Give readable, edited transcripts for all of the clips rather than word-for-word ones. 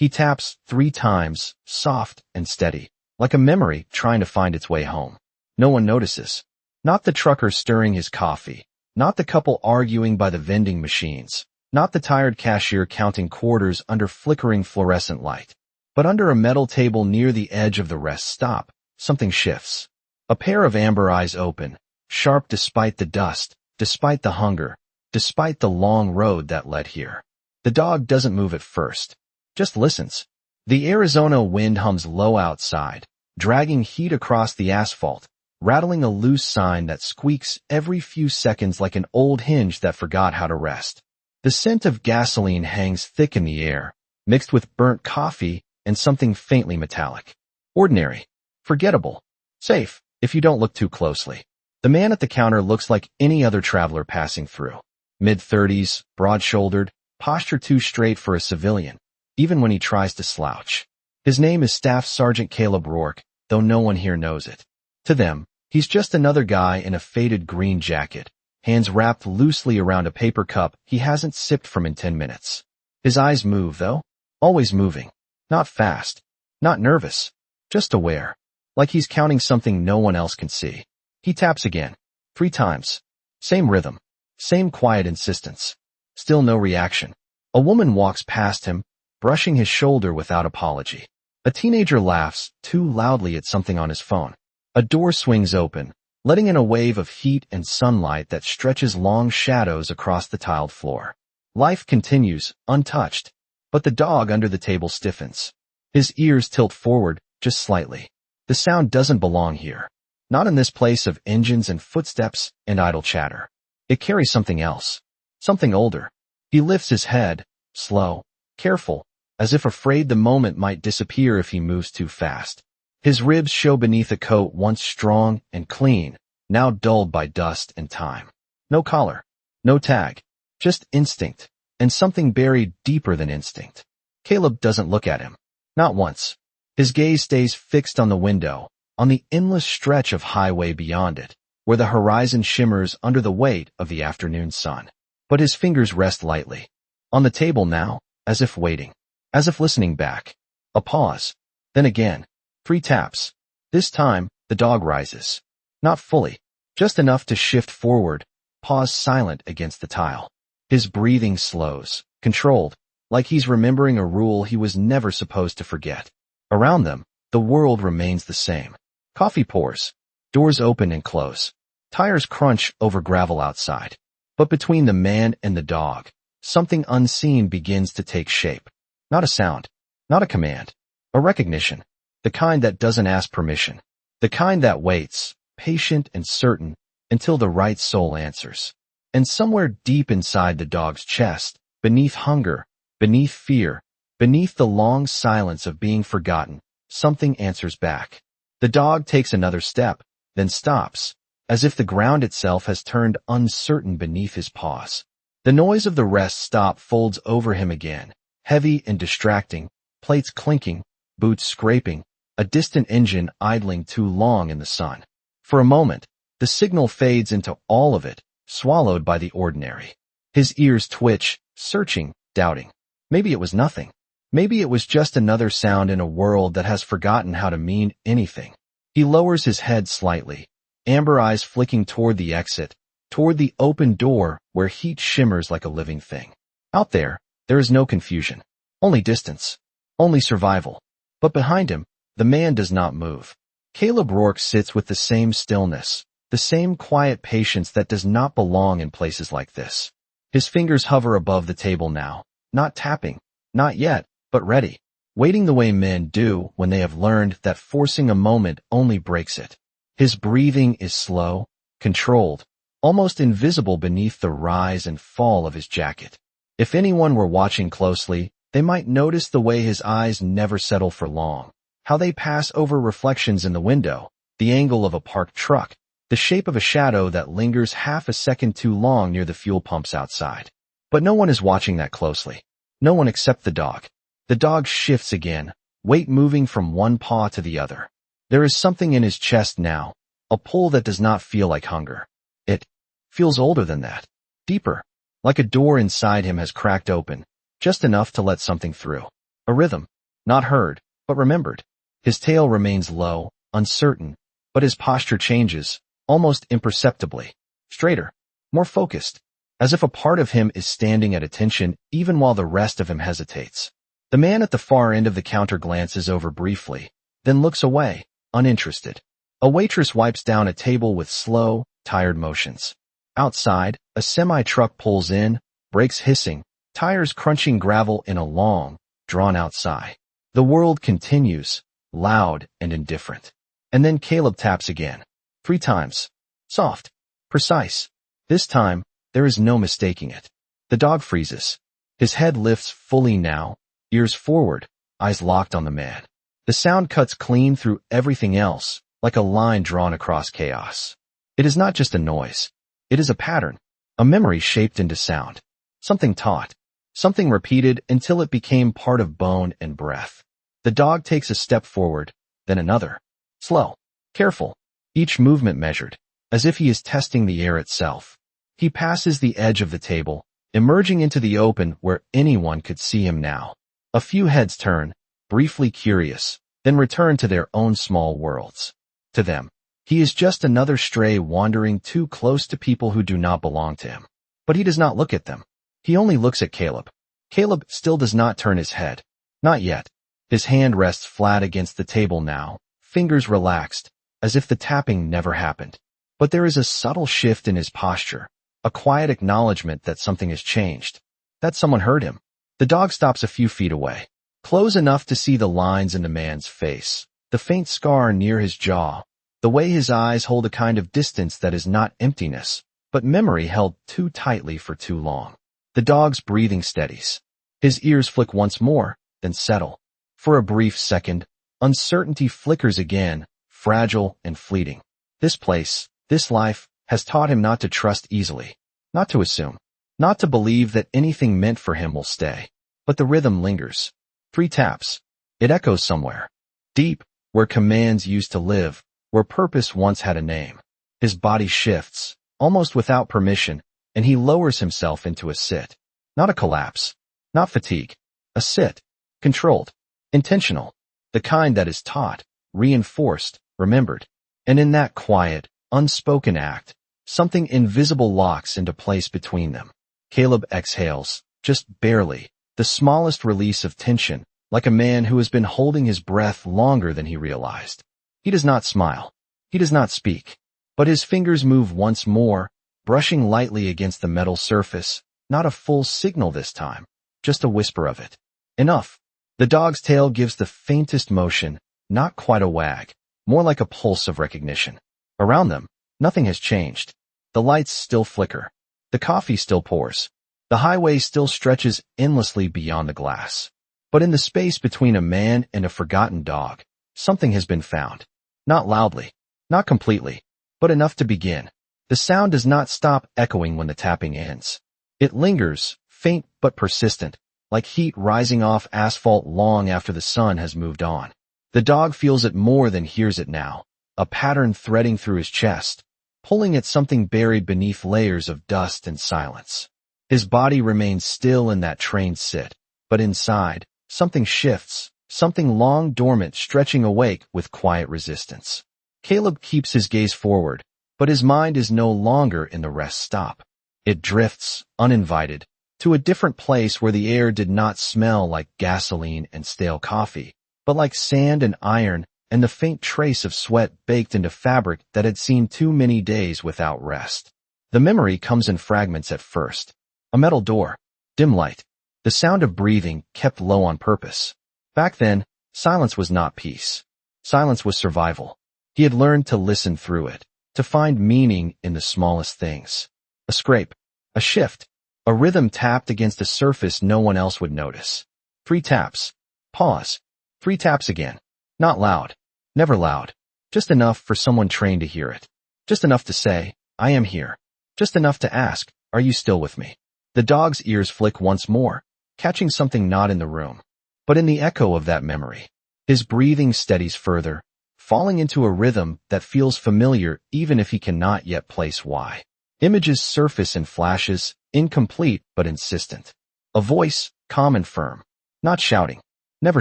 He taps 3 times, soft and steady, like a memory trying to find its way home. No one notices. Not the trucker stirring his coffee, not the couple arguing by the vending machines, not the tired cashier counting quarters under flickering fluorescent light. But under a metal table near the edge of the rest stop, something shifts. A pair of amber eyes open, sharp despite the dust, despite the hunger, despite the long road that led here. The dog doesn't move at first, just listens. The Arizona wind hums low outside, dragging heat across the asphalt, rattling a loose sign that squeaks every few seconds like an old hinge that forgot how to rest. The scent of gasoline hangs thick in the air, mixed with burnt coffee and something faintly metallic. Ordinary. Forgettable. Safe, if you don't look too closely. The man at the counter looks like any other traveler passing through. Mid-30s, broad-shouldered, posture too straight for a civilian, even when he tries to slouch. His name is Staff Sergeant Caleb Rourke, though no one here knows it. To them, he's just another guy in a faded green jacket, hands wrapped loosely around a paper cup he hasn't sipped from in 10 minutes. His eyes move, though. Always moving. Not fast. Not nervous. Just aware. Like he's counting something no one else can see. He taps again. 3 times. Same rhythm. Same quiet insistence. Still no reaction. A woman walks past him, brushing his shoulder without apology. A teenager laughs too loudly at something on his phone. A door swings open, letting in a wave of heat and sunlight that stretches long shadows across the tiled floor. Life continues, untouched, but the dog under the table stiffens. His ears tilt forward, just slightly. The sound doesn't belong here. Not in this place of engines and footsteps and idle chatter. It carries something else. Something older. He lifts his head, slow, careful, as if afraid the moment might disappear if he moves too fast. His ribs show beneath a coat once strong and clean, now dulled by dust and time. No collar. No tag. Just instinct, and something buried deeper than instinct. Caleb doesn't look at him. Not once. His gaze stays fixed on the window, on the endless stretch of highway beyond it, where the horizon shimmers under the weight of the afternoon sun. But his fingers rest lightly. On the table now, as if waiting. As if listening back. A pause. Then again. 3 taps. This time, the dog rises. Not fully. Just enough to shift forward, pause silent against the tile. His breathing slows, controlled, like he's remembering a rule he was never supposed to forget. Around them, the world remains the same. Coffee pours. Doors open and close. Tires crunch over gravel outside. But between the man and the dog, something unseen begins to take shape. Not a sound. Not a command. A recognition. The kind that doesn't ask permission. The kind that waits, patient and certain, until the right soul answers. And somewhere deep inside the dog's chest, beneath hunger, beneath fear, beneath the long silence of being forgotten, something answers back. The dog takes another step, then stops, as if the ground itself has turned uncertain beneath his paws. The noise of the rest stop folds over him again, heavy and distracting, plates clinking, boots scraping, a distant engine idling too long in the sun. For a moment, the signal fades into all of it, swallowed by the ordinary. His ears twitch, searching, doubting. Maybe it was nothing. Maybe it was just another sound in a world that has forgotten how to mean anything. He lowers his head slightly, amber eyes flicking toward the exit, toward the open door where heat shimmers like a living thing. Out there is no confusion. Only distance. Only survival. But behind him, the man does not move. Caleb Rourke sits with the same stillness, the same quiet patience that does not belong in places like this. His fingers hover above the table now, not tapping, not yet, but ready, waiting the way men do when they have learned that forcing a moment only breaks it. His breathing is slow, controlled, almost invisible beneath the rise and fall of his jacket. If anyone were watching closely, they might notice the way his eyes never settle for long, how they pass over reflections in the window, the angle of a parked truck, the shape of a shadow that lingers half a second too long near the fuel pumps outside. But no one is watching that closely. No one except the dog. The dog shifts again, weight moving from one paw to the other. There is something in his chest now, a pull that does not feel like hunger. It feels older than that, deeper, like a door inside him has cracked open, just enough to let something through. A rhythm, not heard, but remembered. His tail remains low, uncertain, but his posture changes, almost imperceptibly. Straighter, more focused, as if a part of him is standing at attention even while the rest of him hesitates. The man at the far end of the counter glances over briefly, then looks away, uninterested. A waitress wipes down a table with slow, tired motions. Outside, a semi-truck pulls in, brakes hissing, tires crunching gravel in a long, drawn-out sigh. The world continues, loud and indifferent. And then Caleb taps again. 3 times. Soft. Precise. This time, there is no mistaking it. The dog freezes. His head lifts fully now, ears forward, eyes locked on the man. The sound cuts clean through everything else, like a line drawn across chaos. It is not just a noise. It is a pattern, a memory shaped into sound. Something taught, something repeated until it became part of bone and breath. The dog takes a step forward, then another. Slow, careful, each movement measured, as if he is testing the air itself. He passes the edge of the table, emerging into the open where anyone could see him now. A few heads turn, briefly curious, then return to their own small worlds. To them, he is just another stray wandering too close to people who do not belong to him. But he does not look at them. He only looks at Caleb. Caleb still does not turn his head. Not yet. His hand rests flat against the table now, fingers relaxed, as if the tapping never happened. But there is a subtle shift in his posture, a quiet acknowledgement that something has changed, that someone heard him. The dog stops a few feet away, close enough to see the lines in the man's face, the faint scar near his jaw, the way his eyes hold a kind of distance that is not emptiness, but memory held too tightly for too long. The dog's breathing steadies. His ears flick once more, then settle. For a brief second, uncertainty flickers again, fragile and fleeting. This place, this life, has taught him not to trust easily, not to assume, not to believe that anything meant for him will stay. But the rhythm lingers. 3 taps. It echoes somewhere. Deep, where commands used to live, where purpose once had a name. His body shifts, almost without permission, and he lowers himself into a sit. Not a collapse. Not fatigue. A sit. Controlled. Intentional. The kind that is taught, reinforced, remembered. And in that quiet, unspoken act, something invisible locks into place between them. Caleb exhales, just barely, the smallest release of tension, like a man who has been holding his breath longer than he realized. He does not smile. He does not speak. But his fingers move once more, brushing lightly against the metal surface, not a full signal this time, just a whisper of it. Enough. The dog's tail gives the faintest motion, not quite a wag, more like a pulse of recognition. Around them, nothing has changed. The lights still flicker. The coffee still pours. The highway still stretches endlessly beyond the glass. But in the space between a man and a forgotten dog, something has been found. Not loudly, not completely, but enough to begin. The sound does not stop echoing when the tapping ends. It lingers, faint but persistent, like heat rising off asphalt long after the sun has moved on. The dog feels it more than hears it now, a pattern threading through his chest, pulling at something buried beneath layers of dust and silence. His body remains still in that trained sit, but inside, something shifts, something long dormant stretching awake with quiet resistance. Caleb keeps his gaze forward, but his mind is no longer in the rest stop. It drifts, uninvited, to a different place where the air did not smell like gasoline and stale coffee, but like sand and iron and the faint trace of sweat baked into fabric that had seen too many days without rest. The memory comes in fragments at first. A metal door, dim light, the sound of breathing kept low on purpose. Back then, silence was not peace. Silence was survival. He had learned to listen through it, to find meaning in the smallest things. A scrape, a shift, a rhythm tapped against a surface no one else would notice. 3 taps. Pause. 3 taps again. Not loud. Never loud. Just enough for someone trained to hear it. Just enough to say, I am here. Just enough to ask, are you still with me? The dog's ears flick once more, catching something not in the room, but in the echo of that memory. His breathing steadies further, falling into a rhythm that feels familiar even if he cannot yet place why. Images surface in flashes, incomplete but insistent. A voice, calm and firm. Not shouting. never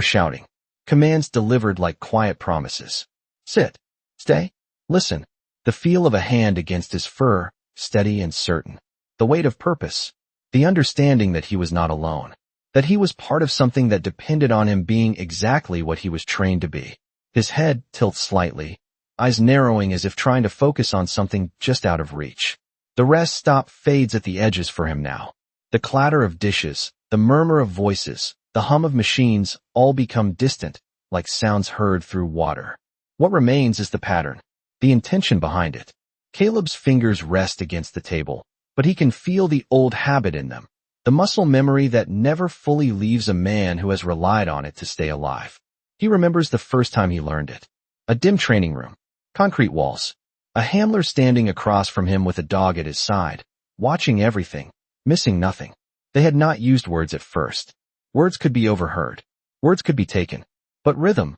shouting. Commands delivered like quiet promises. Sit. Stay. Listen. The feel of a hand against his fur, steady and certain. The weight of purpose. The understanding that he was not alone. That he was part of something that depended on him being exactly what he was trained to be. His head tilts slightly, eyes narrowing as if trying to focus on something just out of reach. The rest stop fades at the edges for him now. The clatter of dishes, the murmur of voices, the hum of machines all become distant, like sounds heard through water. What remains is the pattern, the intention behind it. Caleb's fingers rest against the table, but he can feel the old habit in them, the muscle memory that never fully leaves a man who has relied on it to stay alive. He remembers the first time he learned it. A dim training room, concrete walls, a handler standing across from him with a dog at his side, watching everything, missing nothing. They had not used words at first. Words could be overheard. Words could be taken. But rhythm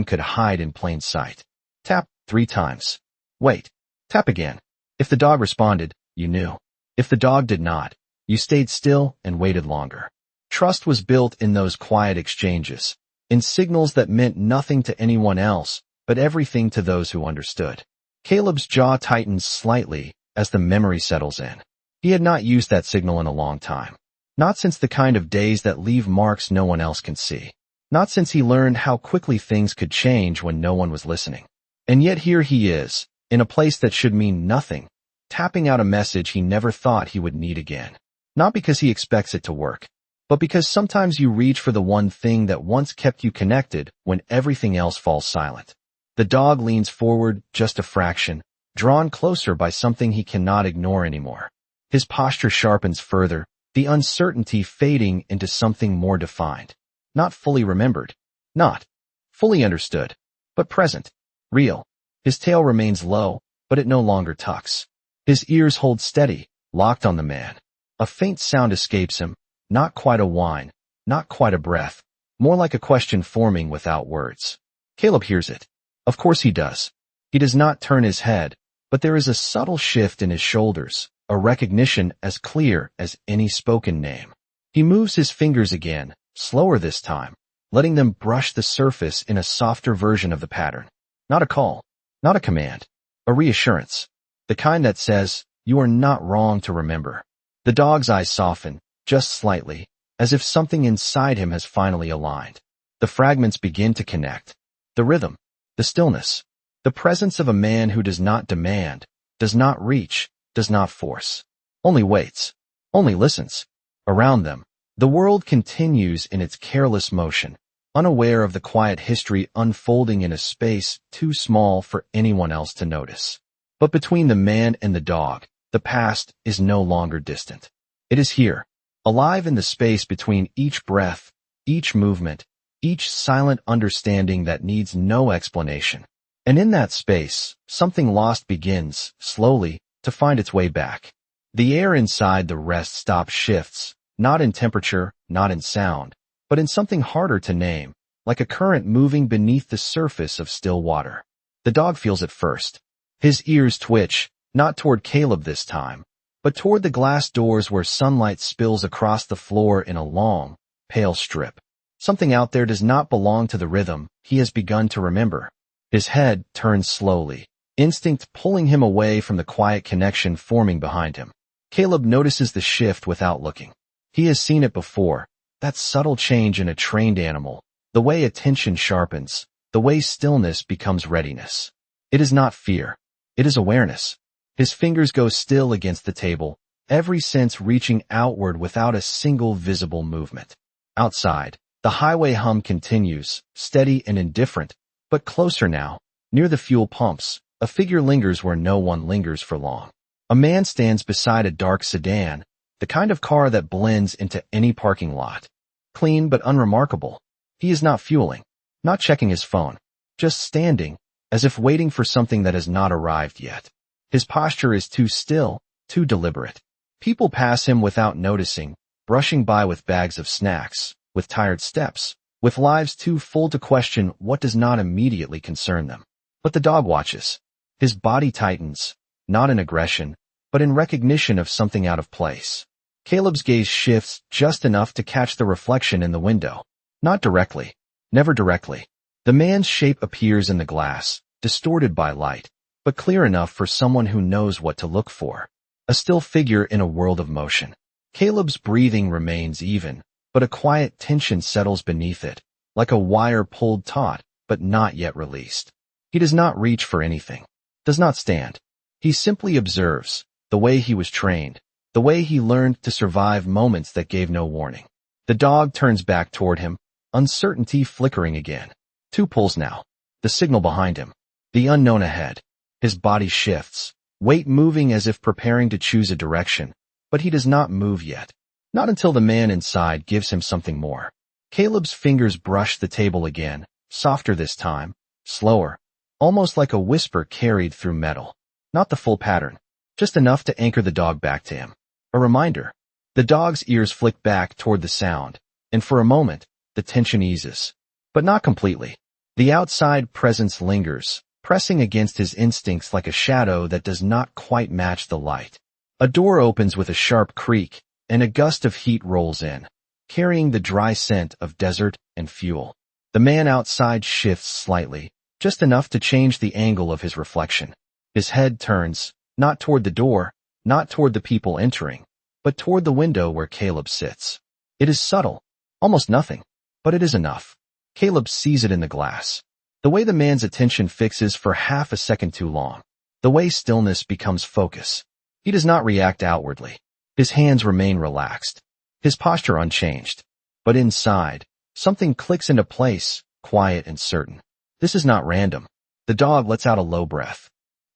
could hide in plain sight. Tap 3 times. Wait. Tap again. If the dog responded, you knew. If the dog did not, you stayed still and waited longer. Trust was built in those quiet exchanges, in signals that meant nothing to anyone else, but everything to those who understood. Caleb's jaw tightens slightly as the memory settles in. He had not used that signal in a long time. Not since the kind of days that leave marks no one else can see. Not since he learned how quickly things could change when no one was listening. And yet here he is, in a place that should mean nothing, tapping out a message he never thought he would need again. Not because he expects it to work, but because sometimes you reach for the one thing that once kept you connected when everything else falls silent. The dog leans forward just a fraction, drawn closer by something he cannot ignore anymore. His posture sharpens further, the uncertainty fading into something more defined. Not fully remembered. Not fully understood. But present. Real. His tail remains low, but it no longer tucks. His ears hold steady, locked on the man. A faint sound escapes him, not quite a whine, not quite a breath, more like a question forming without words. Caleb hears it. Of course he does. He does not turn his head, but there is a subtle shift in his shoulders, a recognition as clear as any spoken name. He moves his fingers again, slower this time, letting them brush the surface in a softer version of the pattern. Not a call, not a command, a reassurance. The kind that says, you are not wrong to remember. The dog's eyes soften, just slightly, as if something inside him has finally aligned. The fragments begin to connect. The rhythm, the stillness, the presence of a man who does not demand, does not reach, does not force. Only waits, only listens. Around them, the world continues in its careless motion, unaware of the quiet history unfolding in a space too small for anyone else to notice. But between the man and the dog, the past is no longer distant. It is here, alive in the space between each breath, each movement, each silent understanding that needs no explanation. And in that space, something lost begins, slowly, to find its way back. The air inside the rest stop shifts, not in temperature, not in sound, but in something harder to name, like a current moving beneath the surface of still water. The dog feels it first. His ears twitch, not toward Caleb this time, but toward the glass doors where sunlight spills across the floor in a long, pale strip. Something out there does not belong to the rhythm he has begun to remember. His head turns slowly, instinct pulling him away from the quiet connection forming behind him. Caleb notices the shift without looking. He has seen it before, that subtle change in a trained animal, the way attention sharpens, the way stillness becomes readiness. It is not fear. It is awareness. His fingers go still against the table, every sense reaching outward without a single visible movement. Outside, the highway hum continues, steady and indifferent, but closer now, near the fuel pumps, a figure lingers where no one lingers for long. A man stands beside a dark sedan, the kind of car that blends into any parking lot. Clean but unremarkable. He is not fueling, not checking his phone, just standing, as if waiting for something that has not arrived yet. His posture is too still, too deliberate. People pass him without noticing, brushing by with bags of snacks, with tired steps, with lives too full to question what does not immediately concern them. But the dog watches. His body tightens, not in aggression, but in recognition of something out of place. Caleb's gaze shifts just enough to catch the reflection in the window. Not directly. Never directly. The man's shape appears in the glass, distorted by light, but clear enough for someone who knows what to look for. A still figure in a world of motion. Caleb's breathing remains even, but a quiet tension settles beneath it, like a wire pulled taut, but not yet released. He does not reach for anything. Does not stand. He simply observes, the way he was trained, the way he learned to survive moments that gave no warning. The dog turns back toward him, uncertainty flickering again. 2 pulls now. The signal behind him. The unknown ahead. His body shifts, weight moving as if preparing to choose a direction, but he does not move yet. Not until the man inside gives him something more. Caleb's fingers brush the table again, softer this time, slower, almost like a whisper carried through metal. Not the full pattern, just enough to anchor the dog back to him. A reminder. The dog's ears flick back toward the sound, and for a moment, the tension eases. But not completely. The outside presence lingers, pressing against his instincts like a shadow that does not quite match the light. A door opens with a sharp creak, and a gust of heat rolls in, carrying the dry scent of desert and fuel. The man outside shifts slightly, just enough to change the angle of his reflection. His head turns, not toward the door, not toward the people entering, but toward the window where Caleb sits. It is subtle, almost nothing, but it is enough. Caleb sees it in the glass. The way the man's attention fixes for half a second too long. The way stillness becomes focus. He does not react outwardly. His hands remain relaxed. His posture unchanged. But inside, something clicks into place, quiet and certain. This is not random. The dog lets out a low breath.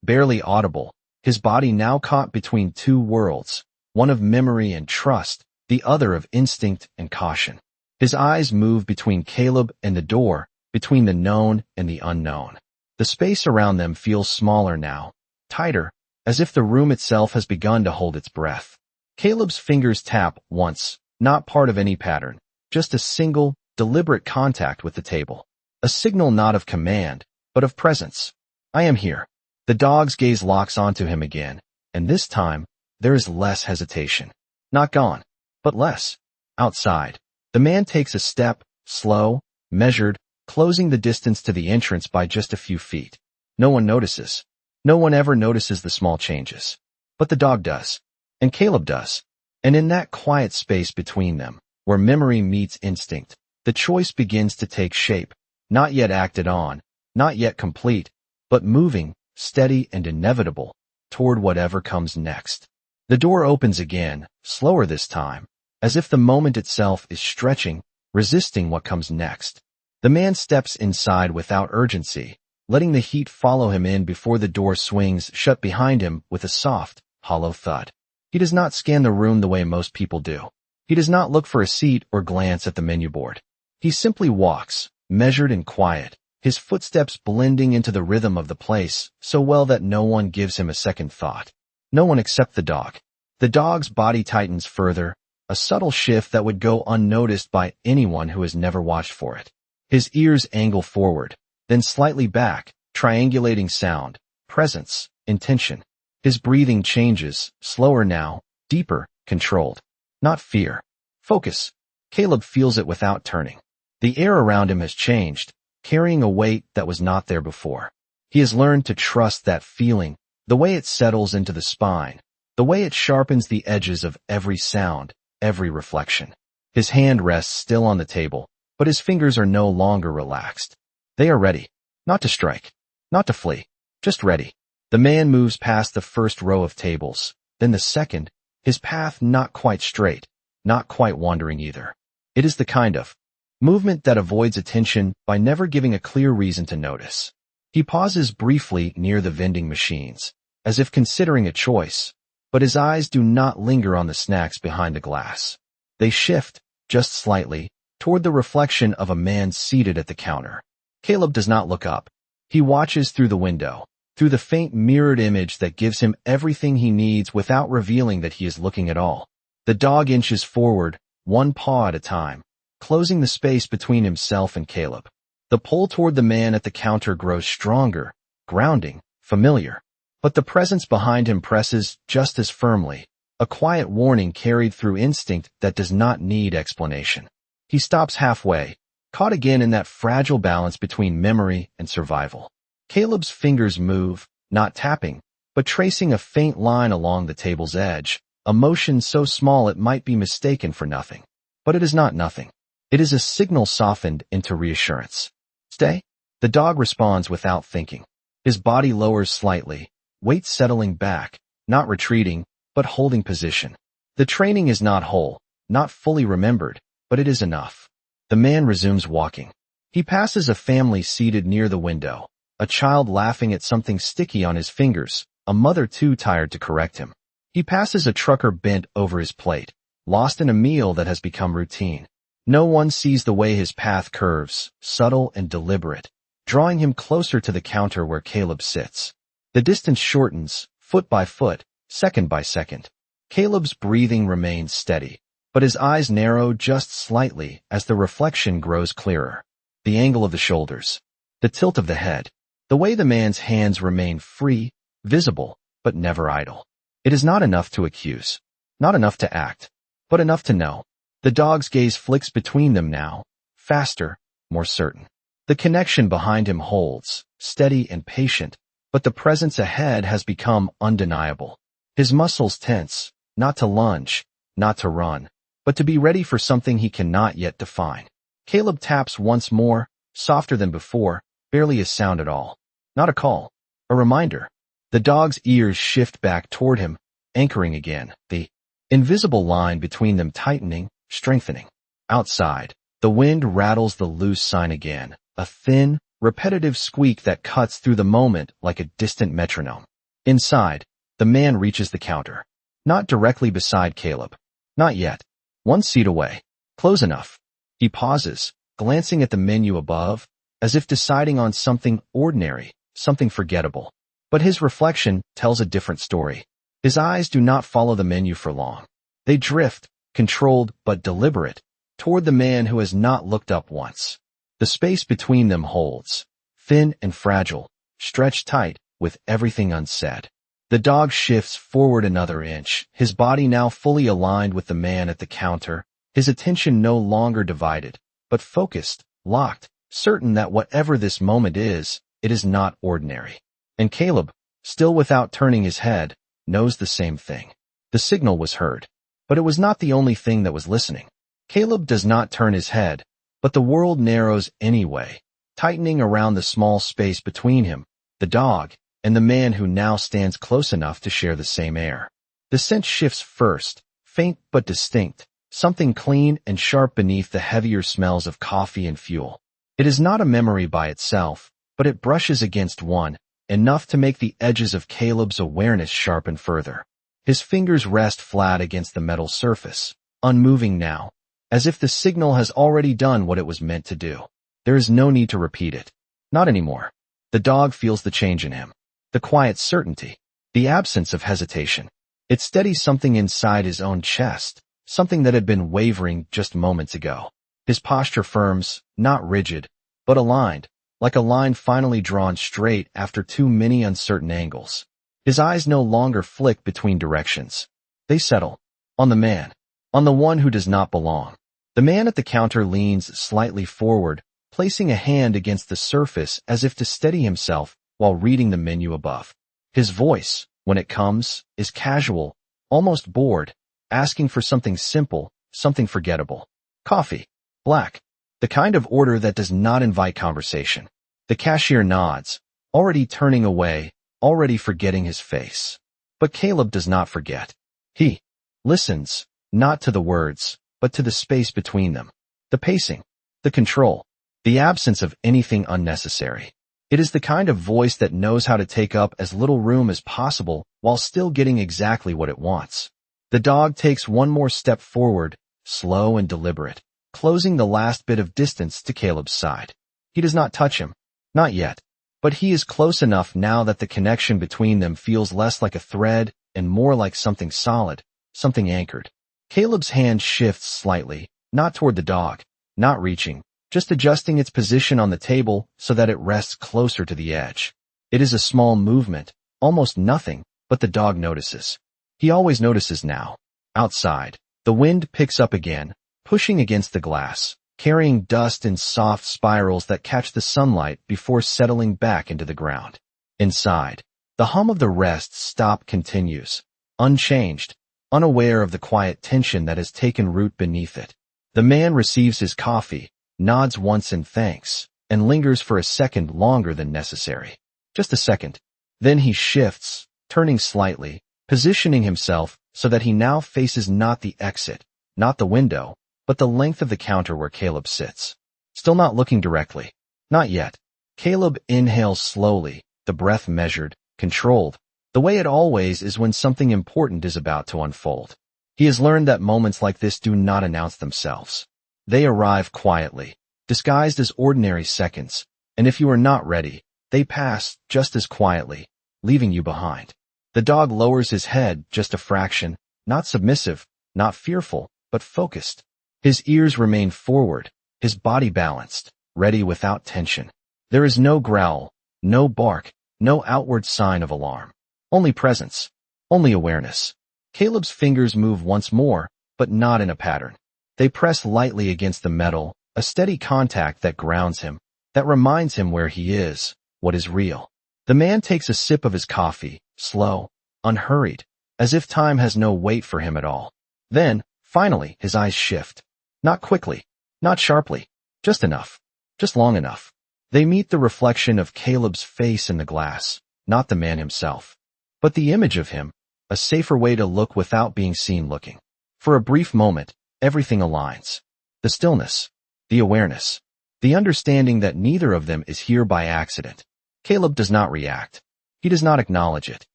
Barely audible, his body now caught between 2 worlds, one of memory and trust, the other of instinct and caution. His eyes move between Caleb and the door, between the known and the unknown. The space around them feels smaller now, tighter, as if the room itself has begun to hold its breath. Caleb's fingers tap once, not part of any pattern, just a single, deliberate contact with the table. A signal not of command, but of presence. I am here. The dog's gaze locks onto him again, and this time, there is less hesitation. Not gone, but less. Outside, the man takes a step, slow, measured, closing the distance to the entrance by just a few feet. No one notices. No one ever notices the small changes. But the dog does. And Caleb does. And in that quiet space between them, where memory meets instinct, the choice begins to take shape, not yet acted on, not yet complete, but moving, steady and inevitable, toward whatever comes next. The door opens again, slower this time, as if the moment itself is stretching, resisting what comes next. The man steps inside without urgency, letting the heat follow him in before the door swings shut behind him with a soft, hollow thud. He does not scan the room the way most people do. He does not look for a seat or glance at the menu board. He simply walks, measured and quiet, his footsteps blending into the rhythm of the place so well that no one gives him a second thought. No one except the dog. The dog's body tightens further, a subtle shift that would go unnoticed by anyone who has never watched for it. His ears angle forward, then slightly back, triangulating sound, presence, intention. His breathing changes, slower now, deeper, controlled. Not fear. Focus. Caleb feels it without turning. The air around him has changed, carrying a weight that was not there before. He has learned to trust that feeling, the way it settles into the spine, the way it sharpens the edges of every sound, every reflection. His hand rests still on the table, but his fingers are no longer relaxed. They are ready. Not to strike. Not to flee. Just ready. The man moves past the first row of tables, then the second, his path not quite straight, not quite wandering either. It is the kind of movement that avoids attention by never giving a clear reason to notice. He pauses briefly near the vending machines, as if considering a choice, but his eyes do not linger on the snacks behind the glass. They shift, just slightly, toward the reflection of a man seated at the counter. Caleb does not look up. He watches through the window, through the faint mirrored image that gives him everything he needs without revealing that he is looking at all. The dog inches forward, one paw at a time, closing the space between himself and Caleb. The pull toward the man at the counter grows stronger, grounding, familiar. But the presence behind him presses just as firmly, a quiet warning carried through instinct that does not need explanation. He stops halfway, caught again in that fragile balance between memory and survival. Caleb's fingers move, not tapping, but tracing a faint line along the table's edge, a motion so small it might be mistaken for nothing. But it is not nothing. It is a signal softened into reassurance. Stay? The dog responds without thinking. His body lowers slightly, weight settling back, not retreating, but holding position. The training is not whole, not fully remembered, but it is enough. The man resumes walking. He passes a family seated near the window, a child laughing at something sticky on his fingers, a mother too tired to correct him. He passes a trucker bent over his plate, lost in a meal that has become routine. No one sees the way his path curves, subtle and deliberate, drawing him closer to the counter where Caleb sits. The distance shortens, foot by foot, second by second. Caleb's breathing remains steady, but his eyes narrow just slightly as the reflection grows clearer. The angle of the shoulders, the tilt of the head, the way the man's hands remain free, visible, but never idle. It is not enough to accuse, not enough to act, but enough to know. The dog's gaze flicks between them now, faster, more certain. The connection behind him holds, steady and patient, but the presence ahead has become undeniable. His muscles tense, not to lunge, not to run, but to be ready for something he cannot yet define. Caleb taps once more, softer than before, barely a sound at all. Not a call, a reminder. The dog's ears shift back toward him, anchoring again, the invisible line between them tightening, strengthening. Outside, the wind rattles the loose sign again, a thin, repetitive squeak that cuts through the moment like a distant metronome. Inside, the man reaches the counter. Not directly beside Caleb. Not yet. One seat away. Close enough. He pauses, glancing at the menu above, as if deciding on something ordinary, something forgettable. But his reflection tells a different story. His eyes do not follow the menu for long. They drift, controlled but deliberate, toward the man who has not looked up once. The space between them holds, thin and fragile, stretched tight, with everything unsaid. The dog shifts forward another inch, his body now fully aligned with the man at the counter, his attention no longer divided, but focused, locked, certain that whatever this moment is, it is not ordinary. And Caleb, still without turning his head, knows the same thing. The signal was heard. But it was not the only thing that was listening. Caleb does not turn his head, but the world narrows anyway, tightening around the small space between him, the dog, and the man who now stands close enough to share the same air. The scent shifts first, faint but distinct, something clean and sharp beneath the heavier smells of coffee and fuel. It is not a memory by itself, but it brushes against one, enough to make the edges of Caleb's awareness sharpen further. His fingers rest flat against the metal surface, unmoving now, as if the signal has already done what it was meant to do. There is no need to repeat it. Not anymore. The dog feels the change in him. The quiet certainty. The absence of hesitation. It steadies something inside his own chest, something that had been wavering just moments ago. His posture firms, not rigid, but aligned, like a line finally drawn straight after too many uncertain angles. His eyes no longer flick between directions. They settle. On the man. On the one who does not belong. The man at the counter leans slightly forward, placing a hand against the surface as if to steady himself while reading the menu above. His voice, when it comes, is casual, almost bored, asking for something simple, something forgettable. Coffee. Black. The kind of order that does not invite conversation. The cashier nods, already turning away, already forgetting his face. But Caleb does not forget. He listens, not to the words, but to the space between them. The pacing. The control. The absence of anything unnecessary. It is the kind of voice that knows how to take up as little room as possible while still getting exactly what it wants. The dog takes one more step forward, slow and deliberate, closing the last bit of distance to Caleb's side. He does not touch him. Not yet. But he is close enough now that the connection between them feels less like a thread and more like something solid, something anchored. Caleb's hand shifts slightly, not toward the dog, not reaching, just adjusting its position on the table so that it rests closer to the edge. It is a small movement, almost nothing, but the dog notices. He always notices now. Outside, the wind picks up again, pushing against the glass, carrying dust in soft spirals that catch the sunlight before settling back into the ground. Inside, the hum of the rest stop continues, unchanged, unaware of the quiet tension that has taken root beneath it. The man receives his coffee, nods once in thanks, and lingers for a second longer than necessary. Just a second. Then he shifts, turning slightly, positioning himself so that he now faces not the exit, not the window, but the length of the counter where Caleb sits. Still not looking directly. Not yet. Caleb inhales slowly, the breath measured, controlled, the way it always is when something important is about to unfold. He has learned that moments like this do not announce themselves. They arrive quietly, disguised as ordinary seconds, and if you are not ready, they pass just as quietly, leaving you behind. The dog lowers his head just a fraction, not submissive, not fearful, but focused. His ears remain forward, his body balanced, ready without tension. There is no growl, no bark, no outward sign of alarm. Only presence, only awareness. Caleb's fingers move once more, but not in a pattern. They press lightly against the metal, a steady contact that grounds him, that reminds him where he is, what is real. The man takes a sip of his coffee, slow, unhurried, as if time has no weight for him at all. Then, finally, his eyes shift. Not quickly, not sharply, just enough, just long enough. They meet the reflection of Caleb's face in the glass, not the man himself, but the image of him, a safer way to look without being seen looking. For a brief moment, everything aligns. The stillness, the awareness, the understanding that neither of them is here by accident. Caleb does not react. He does not acknowledge it.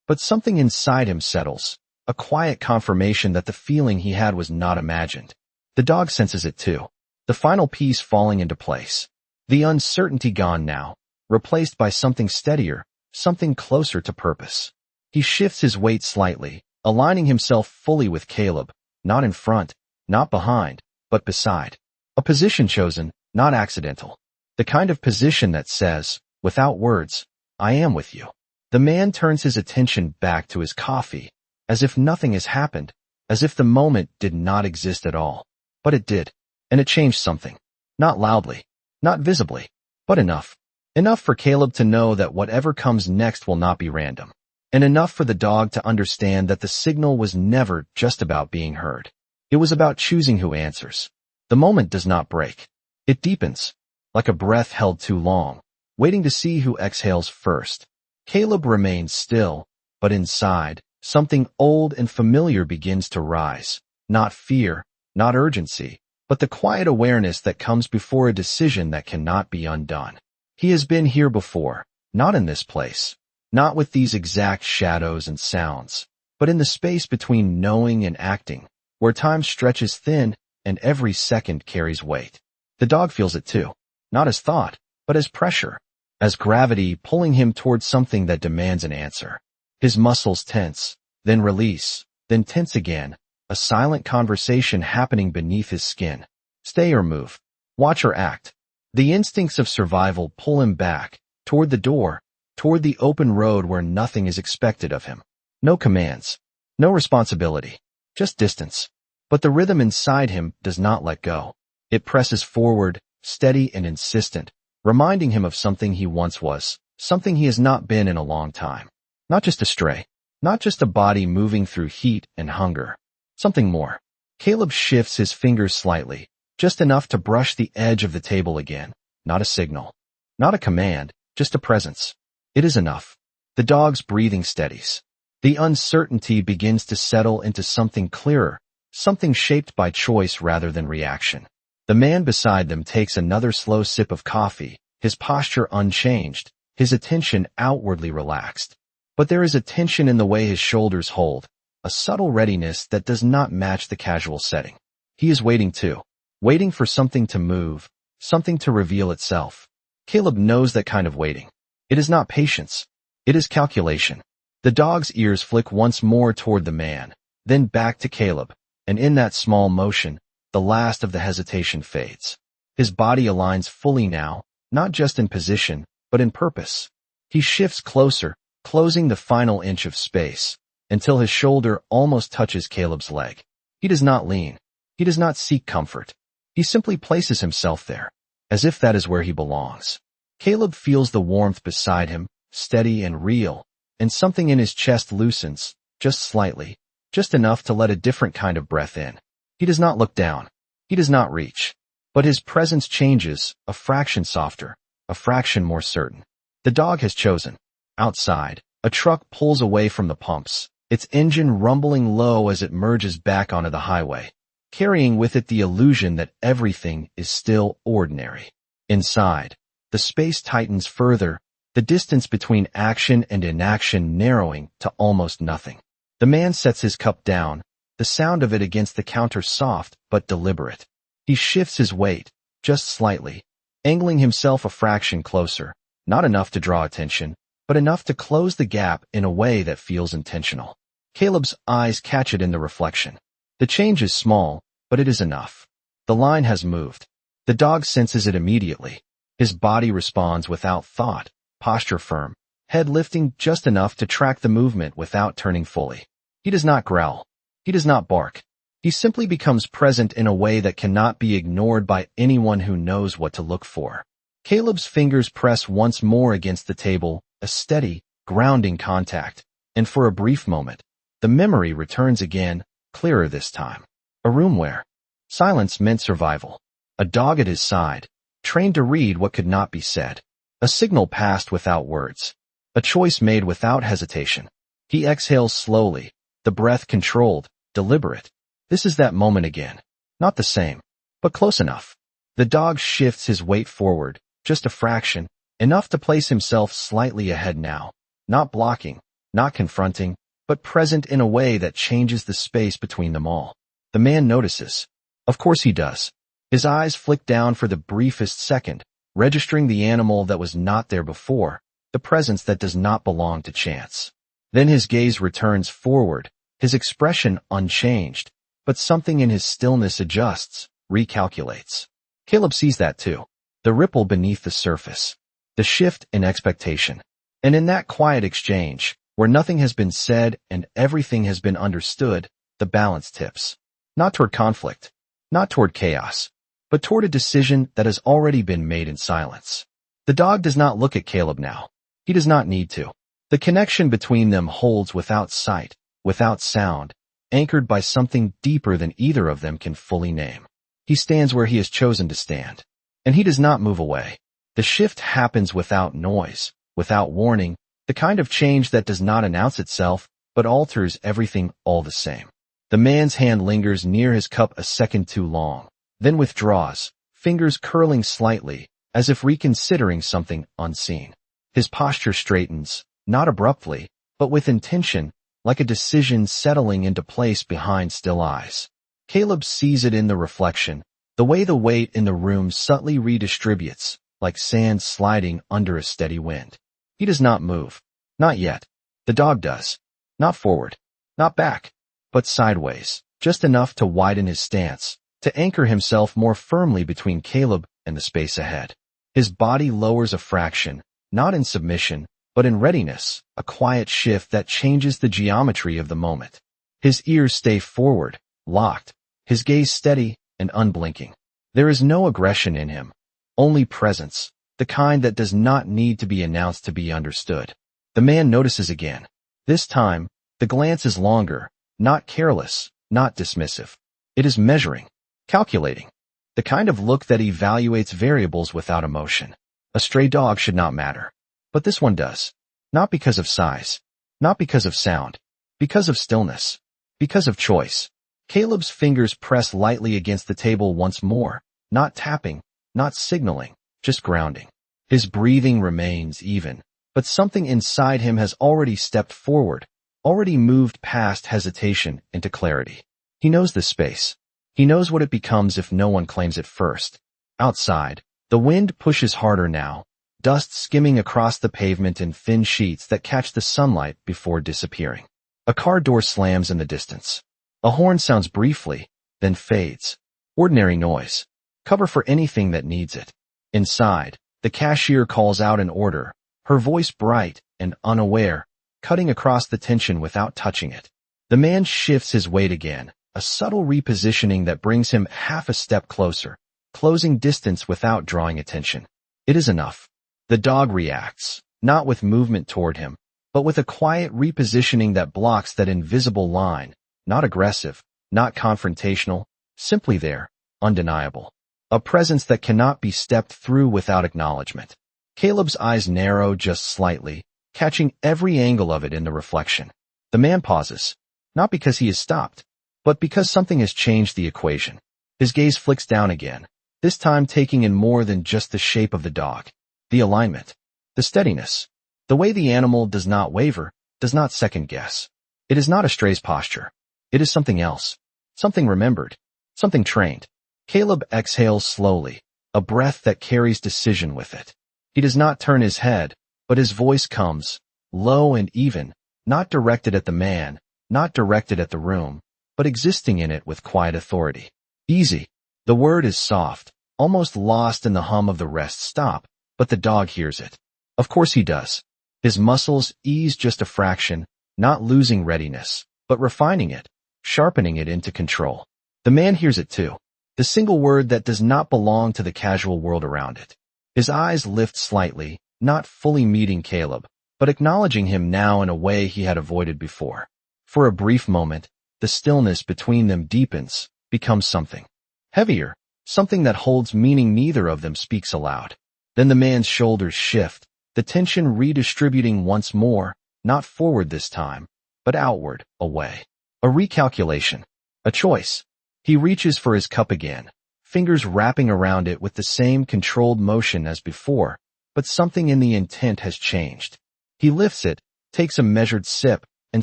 But something inside him settles, a quiet confirmation that the feeling he had was not imagined. The dog senses it too, the final piece falling into place. The uncertainty gone now, replaced by something steadier, something closer to purpose. He shifts his weight slightly, aligning himself fully with Caleb, not in front, not behind, but beside. A position chosen, not accidental. The kind of position that says, without words, I am with you. The man turns his attention back to his coffee, as if nothing has happened, as if the moment did not exist at all. But it did, and it changed something. Not loudly, not visibly, but enough. Enough for Caleb to know that whatever comes next will not be random. And enough for the dog to understand that the signal was never just about being heard. It was about choosing who answers. The moment does not break. It deepens, like a breath held too long, waiting to see who exhales first. Caleb remains still, but inside, something old and familiar begins to rise. Not fear, not urgency, but the quiet awareness that comes before a decision that cannot be undone. He has been here before, not in this place, not with these exact shadows and sounds, but in the space between knowing and acting, where time stretches thin and every second carries weight. The dog feels it too, not as thought, but as pressure, as gravity pulling him towards something that demands an answer. His muscles tense, then release, then tense again, a silent conversation happening beneath his skin. Stay or move. Watch or act. The instincts of survival pull him back, toward the door, toward the open road where nothing is expected of him. No commands. No responsibility. Just distance. But the rhythm inside him does not let go. It presses forward, steady and insistent, reminding him of something he once was, something he has not been in a long time. Not just a stray. Not just a body moving through heat and hunger. Something more. Caleb shifts his fingers slightly, just enough to brush the edge of the table again. Not a signal. Not a command, just a presence. It is enough. The dog's breathing steadies. The uncertainty begins to settle into something clearer, something shaped by choice rather than reaction. The man beside them takes another slow sip of coffee, his posture unchanged, his attention outwardly relaxed. But there is a tension in the way his shoulders hold, a subtle readiness that does not match the casual setting. He is waiting too, waiting for something to move, something to reveal itself. Caleb knows that kind of waiting. It is not patience. It is calculation. The dog's ears flick once more toward the man, then back to Caleb, and in that small motion, the last of the hesitation fades. His body aligns fully now, not just in position, but in purpose. He shifts closer, closing the final inch of space, until his shoulder almost touches Caleb's leg. He does not lean. He does not seek comfort. He simply places himself there, as if that is where he belongs. Caleb feels the warmth beside him, steady and real, and something in his chest loosens, just slightly, just enough to let a different kind of breath in. He does not look down. He does not reach. But his presence changes, a fraction softer, a fraction more certain. The dog has chosen. Outside, a truck pulls away from the pumps, its engine rumbling low as it merges back onto the highway, carrying with it the illusion that everything is still ordinary. Inside, the space tightens further, the distance between action and inaction narrowing to almost nothing. The man sets his cup down, the sound of it against the counter soft but deliberate. He shifts his weight, just slightly, angling himself a fraction closer, not enough to draw attention, but enough to close the gap in a way that feels intentional. Caleb's eyes catch it in the reflection. The change is small, but it is enough. The line has moved. The dog senses it immediately. His body responds without thought, posture firm, head lifting just enough to track the movement without turning fully. He does not growl. He does not bark. He simply becomes present in a way that cannot be ignored by anyone who knows what to look for. Caleb's fingers press once more against the table, a steady, grounding contact, and for a brief moment, the memory returns again, clearer this time. A room where silence meant survival. A dog at his side, trained to read what could not be said. A signal passed without words. A choice made without hesitation. He exhales slowly, the breath controlled, deliberate. This is that moment again. Not the same, but close enough. The dog shifts his weight forward, just a fraction, enough to place himself slightly ahead now. Not blocking, not confronting, but present in a way that changes the space between them all. The man notices. Of course he does. His eyes flick down for the briefest second, registering the animal that was not there before, the presence that does not belong to chance. Then his gaze returns forward, his expression unchanged, but something in his stillness adjusts, recalculates. Caleb sees that too. The ripple beneath the surface. The shift in expectation. And in that quiet exchange, where nothing has been said and everything has been understood, the balance tips. Not toward conflict, not toward chaos, but toward a decision that has already been made in silence. The dog does not look at Caleb now. He does not need to. The connection between them holds without sight, without sound, anchored by something deeper than either of them can fully name. He stands where he has chosen to stand. And he does not move away. The shift happens without noise, without warning, the kind of change that does not announce itself, but alters everything all the same. The man's hand lingers near his cup a second too long, then withdraws, fingers curling slightly, as if reconsidering something unseen. His posture straightens, not abruptly, but with intention, like a decision settling into place behind still eyes. Caleb sees it in the reflection, the way the weight in the room subtly redistributes, like sand sliding under a steady wind. He does not move. Not yet. The dog does. Not forward. Not back. But sideways, just enough to widen his stance, to anchor himself more firmly between Caleb and the space ahead. His body lowers a fraction, not in submission, but in readiness, a quiet shift that changes the geometry of the moment. His ears stay forward, locked, his gaze steady and unblinking. There is no aggression in him, only presence, the kind that does not need to be announced to be understood. The man notices again. This time, the glance is longer, not careless, not dismissive. It is measuring, calculating, the kind of look that evaluates variables without emotion. A stray dog should not matter. But this one does. Not because of size, not because of sound, because of stillness, because of choice. Caleb's fingers press lightly against the table once more, not tapping, not signaling, just grounding. His breathing remains even, but something inside him has already stepped forward, already moved past hesitation into clarity. He knows this space. He knows what it becomes if no one claims it first. Outside, the wind pushes harder now, dust skimming across the pavement in thin sheets that catch the sunlight before disappearing. A car door slams in the distance. A horn sounds briefly, then fades. Ordinary noise. Cover for anything that needs it. Inside, the cashier calls out an order, her voice bright and unaware, cutting across the tension without touching it. The man shifts his weight again, a subtle repositioning that brings him half a step closer, closing distance without drawing attention. It is enough. The dog reacts, not with movement toward him, but with a quiet repositioning that blocks that invisible line, not aggressive, not confrontational, simply there, undeniable. A presence that cannot be stepped through without acknowledgement. Caleb's eyes narrow just slightly, catching every angle of it in the reflection. The man pauses, not because he has stopped, but because something has changed the equation. His gaze flicks down again, this time taking in more than just the shape of the dog. The alignment, the steadiness, the way the animal does not waver, does not second guess. It is not a stray's posture. It is something else, something remembered, something trained. Caleb exhales slowly, a breath that carries decision with it. He does not turn his head, but his voice comes, low and even, not directed at the man, not directed at the room, but existing in it with quiet authority. Easy. The word is soft, almost lost in the hum of the rest stop, but the dog hears it. Of course he does. His muscles ease just a fraction, not losing readiness, but refining it, sharpening it into control. The man hears it too. The single word that does not belong to the casual world around it. His eyes lift slightly, not fully meeting Caleb, but acknowledging him now in a way he had avoided before. For a brief moment, the stillness between them deepens, becomes something heavier, something that holds meaning neither of them speaks aloud. Then the man's shoulders shift, the tension redistributing once more, not forward this time, but outward, away. A recalculation. A choice. He reaches for his cup again, fingers wrapping around it with the same controlled motion as before, but something in the intent has changed. He lifts it, takes a measured sip, and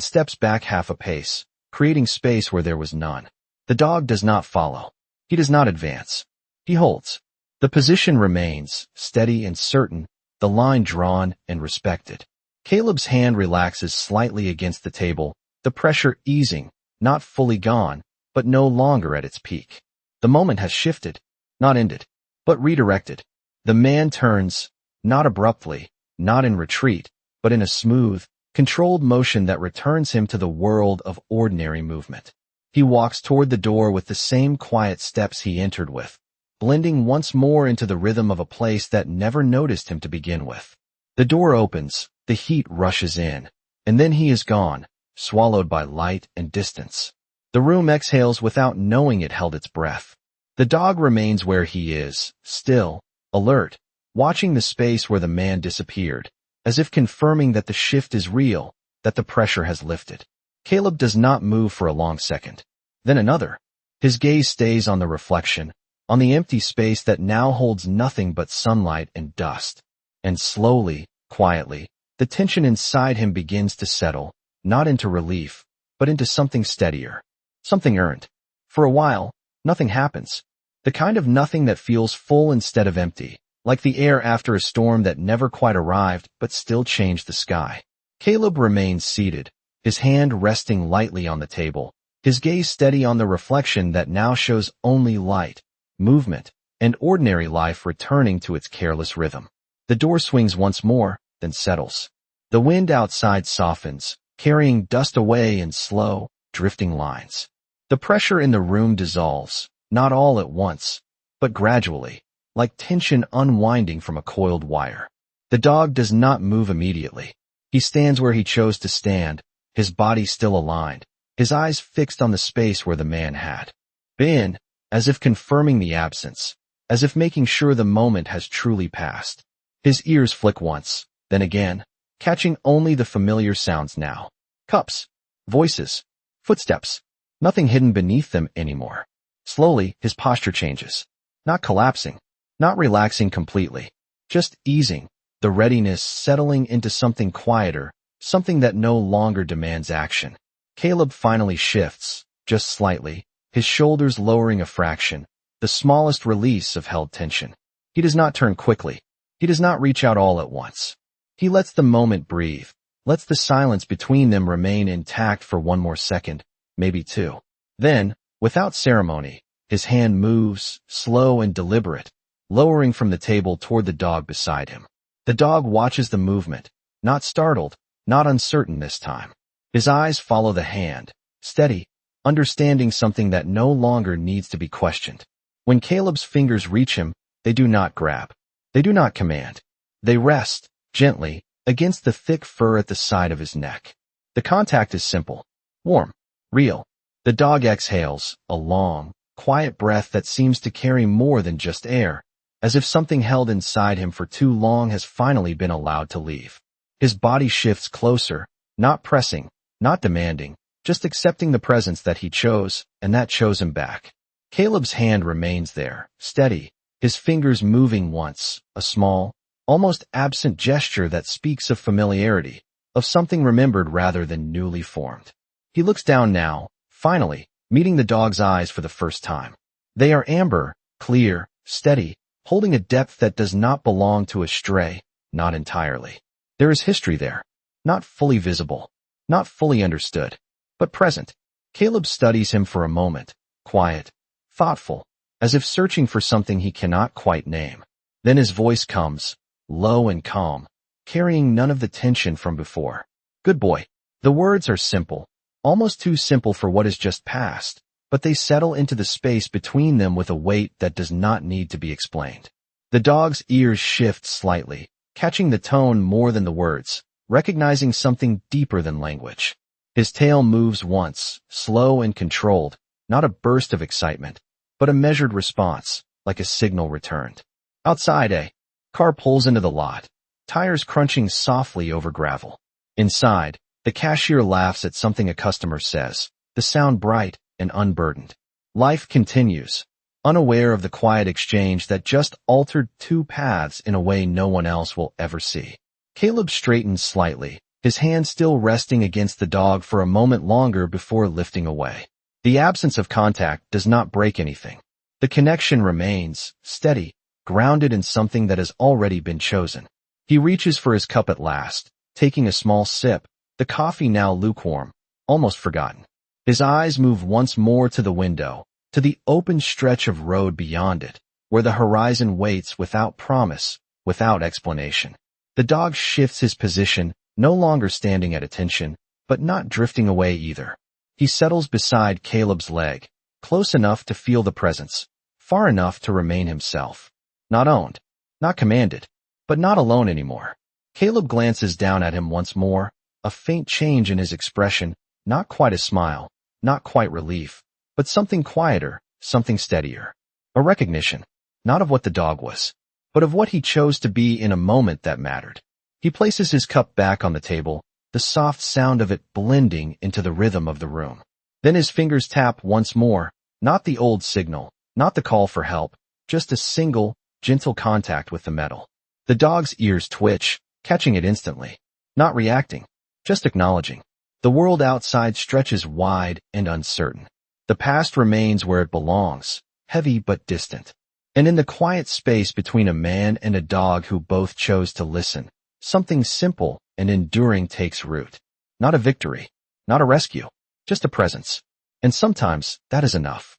steps back half a pace, creating space where there was none. The dog does not follow. He does not advance. He holds. The position remains, steady and certain, the line drawn and respected. Caleb's hand relaxes slightly against the table, the pressure easing, not fully gone, but no longer at its peak. The moment has shifted, not ended, but redirected. The man turns, not abruptly, not in retreat, but in a smooth, controlled motion that returns him to the world of ordinary movement. He walks toward the door with the same quiet steps he entered with, blending once more into the rhythm of a place that never noticed him to begin with. The door opens, the heat rushes in, and then he is gone, swallowed by light and distance. The room exhales without knowing it held its breath. The dog remains where he is, still, alert, watching the space where the man disappeared, as if confirming that the shift is real, that the pressure has lifted. Caleb does not move for a long second. Then another. His gaze stays on the reflection, on the empty space that now holds nothing but sunlight and dust. And slowly, quietly, the tension inside him begins to settle, not into relief, but into something steadier. Something earned. For a while, nothing happens. The kind of nothing that feels full instead of empty, like the air after a storm that never quite arrived but still changed the sky. Caleb remains seated, his hand resting lightly on the table, his gaze steady on the reflection that now shows only light, movement, and ordinary life returning to its careless rhythm. The door swings once more, then settles. The wind outside softens, carrying dust away in slow, drifting lines. The pressure in the room dissolves, not all at once, but gradually, like tension unwinding from a coiled wire. The dog does not move immediately. He stands where he chose to stand, his body still aligned, his eyes fixed on the space where the man had been, as if confirming the absence, as if making sure the moment has truly passed. His ears flick once, then again, catching only the familiar sounds now. Cups, voices, footsteps, nothing hidden beneath them anymore. Slowly, his posture changes. Not collapsing, not relaxing completely, just easing, the readiness settling into something quieter, something that no longer demands action. Caleb finally shifts, just slightly, his shoulders lowering a fraction, the smallest release of held tension. He does not turn quickly. He does not reach out all at once. He lets the moment breathe, lets the silence between them remain intact for one more second, maybe two. Then, without ceremony, his hand moves, slow and deliberate, lowering from the table toward the dog beside him. The dog watches the movement, not startled, not uncertain this time. His eyes follow the hand, steady, understanding something that no longer needs to be questioned. When Caleb's fingers reach him, they do not grab. They do not command. They rest, gently, against the thick fur at the side of his neck. The contact is simple, warm, real. The dog exhales, a long, quiet breath that seems to carry more than just air, as if something held inside him for too long has finally been allowed to leave. His body shifts closer, not pressing, not demanding, just accepting the presence that he chose, and that chose him back. Caleb's hand remains there, steady, his fingers moving once, a small, almost absent gesture that speaks of familiarity, of something remembered rather than newly formed. He looks down now, finally, meeting the dog's eyes for the first time. They are amber, clear, steady, holding a depth that does not belong to a stray, not entirely. There is history there, not fully visible, not fully understood, but present. Caleb studies him for a moment, quiet, thoughtful, as if searching for something he cannot quite name. Then his voice comes, low and calm, carrying none of the tension from before. Good boy. The words are simple, almost too simple for what has just passed, but they settle into the space between them with a weight that does not need to be explained. The dog's ears shift slightly, catching the tone more than the words, recognizing something deeper than language. His tail moves once, slow and controlled, not a burst of excitement, but a measured response, like a signal returned. Outside, a car pulls into the lot, tires crunching softly over gravel. Inside, the cashier laughs at something a customer says, the sound bright and unburdened. Life continues, unaware of the quiet exchange that just altered two paths in a way no one else will ever see. Caleb straightens slightly, his hand still resting against the dog for a moment longer before lifting away. The absence of contact does not break anything. The connection remains, steady, grounded in something that has already been chosen. He reaches for his cup at last, taking a small sip, the coffee now lukewarm, almost forgotten. His eyes move once more to the window, to the open stretch of road beyond it, where the horizon waits without promise, without explanation. The dog shifts his position, no longer standing at attention, but not drifting away either. He settles beside Caleb's leg, close enough to feel the presence, far enough to remain himself. Not owned, not commanded, but not alone anymore. Caleb glances down at him once more, a faint change in his expression, not quite a smile, not quite relief, but something quieter, something steadier. A recognition, not of what the dog was, but of what he chose to be in a moment that mattered. He places his cup back on the table, the soft sound of it blending into the rhythm of the room. Then his fingers tap once more, not the old signal, not the call for help, just a single, gentle contact with the metal. The dog's ears twitch, catching it instantly, not reacting, just acknowledging. The world outside stretches wide and uncertain. The past remains where it belongs, heavy but distant. And in the quiet space between a man and a dog who both chose to listen, something simple and enduring takes root. Not a victory, not a rescue, just a presence. And sometimes that is enough.